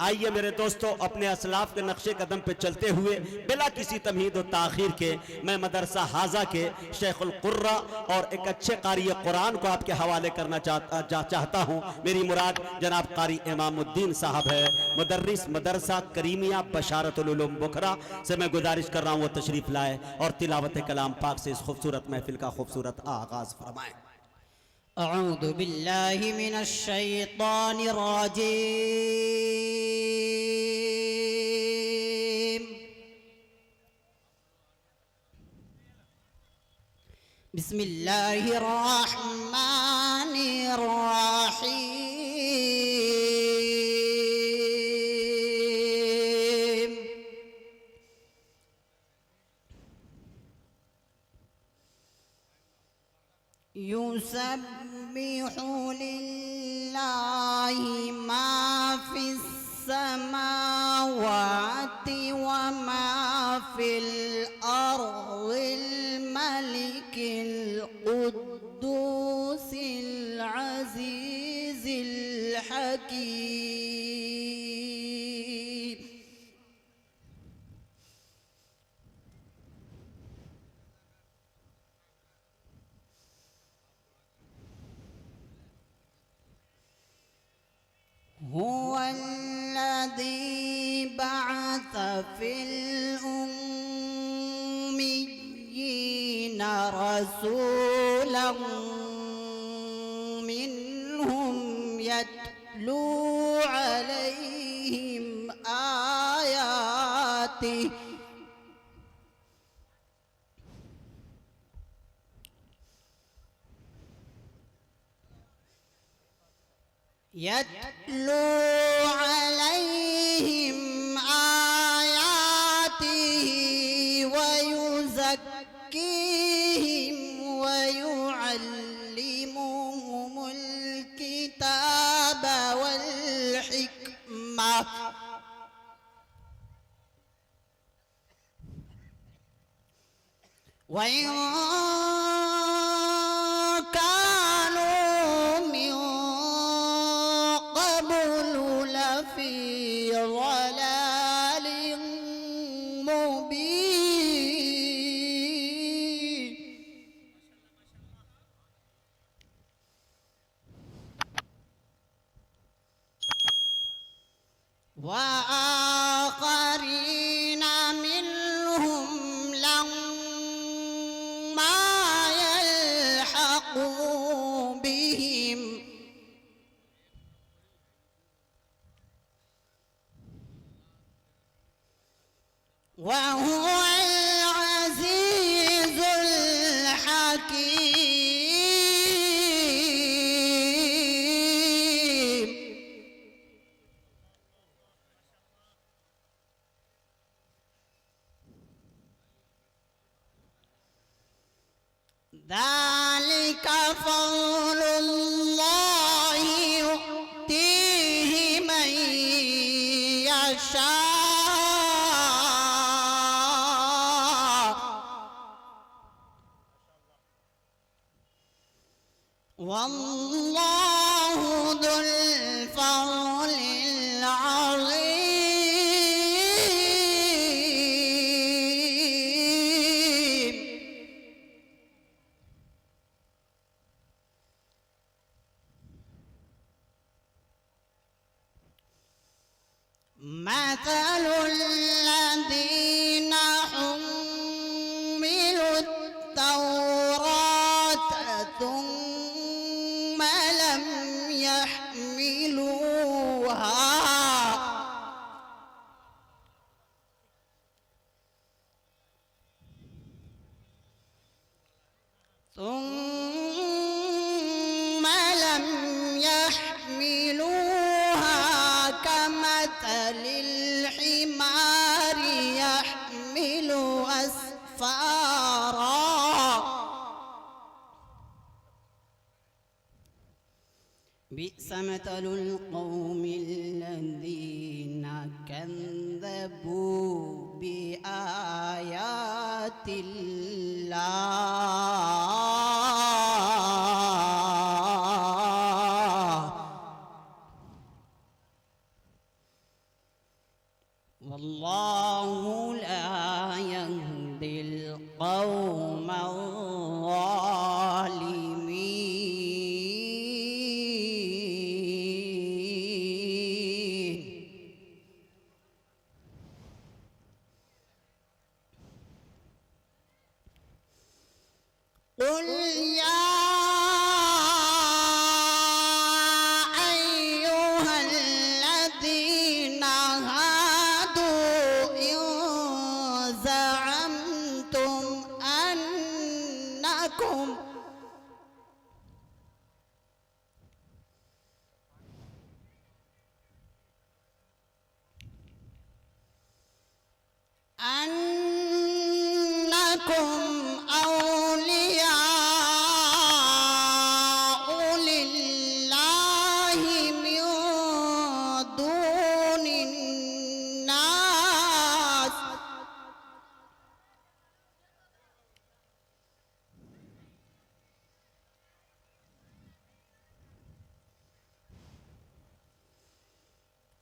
आइए मेरे दोस्तों, अपने असलाफ के नक्शे कदम पे चलते हुए बिला किसी तमहीद और ताखीर के मैं मदरसा हाजा के शेखुल कुर्रा और एक अच्छे कारी कुरान को आपके हवाले करना चाहता हूँ। मेरी मुराद जनाब कारी इमामुद्दीन साहब है, मुदर्रिस मदरसा करीमिया बशारतुल उलूम बुखरा से मैं गुजारिश कर रहा हूँ वो तशरीफ लाए और तिलावत कलाम पाक से इस खूबसूरत महफिल का खूबसूरत आगाज फरमाएं। अऊज़ु बिल्लाहि मिनश शैतानिर रजीम। बिस्मिल्लाहिर रहमानिर रहीम। युसब्बिहु लिल्लाहि मा फिस समावाति व मा फिल अर्दिल मलिकिल कुद्दूसिल अज़ीज़िल हकीम। हुवल्लज़ी बअस फिल उम्मिय्यीना रसूलन मिनहुम यत्लू अलैहिम आयातिहि व युज़क्कीहिम व युअल्लिमुहुमुल किताब वल हिकमा व इन कानू मिन क़ब्लु लफ़ी ज़लालिन मुबीन। व आख़रीन मिनहुम लम्मा यल्हक़ू बिहिम व हुवल अज़ीज़ुल हकीम। ذلك فضل الله يؤتيه من يشاء والله ذو الفضل العظيم। مثل الذين حملوا التوراة ثم لم يحملوها كمثل الحمار يحمل أسفارا بئس مثل القوم الذين كذبوا بآيات الله زعمتم أنكم أولياء لله من دون الناس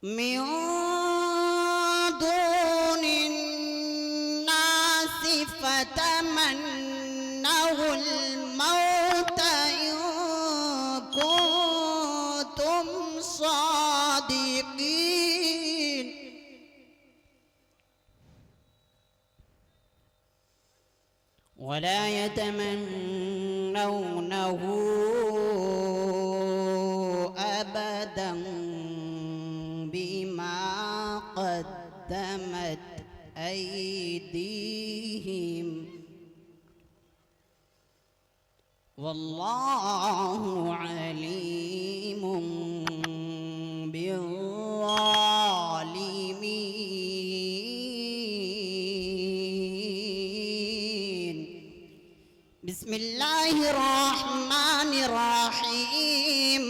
من دون الناس فتمنوا الموت إن كنتم صادقين ولا يتمنونه أبدا بما قدمت أيديهم والله عليم بالظالمين. بسم الله الرحمن الرحيم.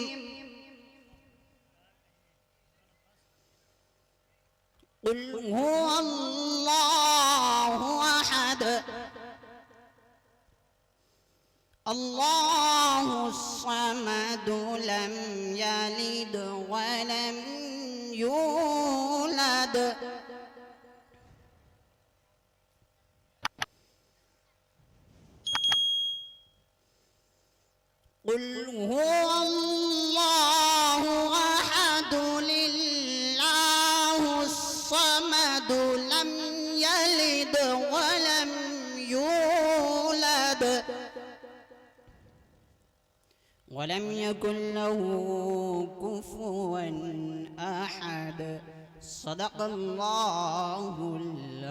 قل هو الله أحد الله الصمد لم يلد ولم يولد قل هو الله أحد لله الصمد لم يلد ولم يولد ولم يكن له كفوا أحد. صدق الله العظيم.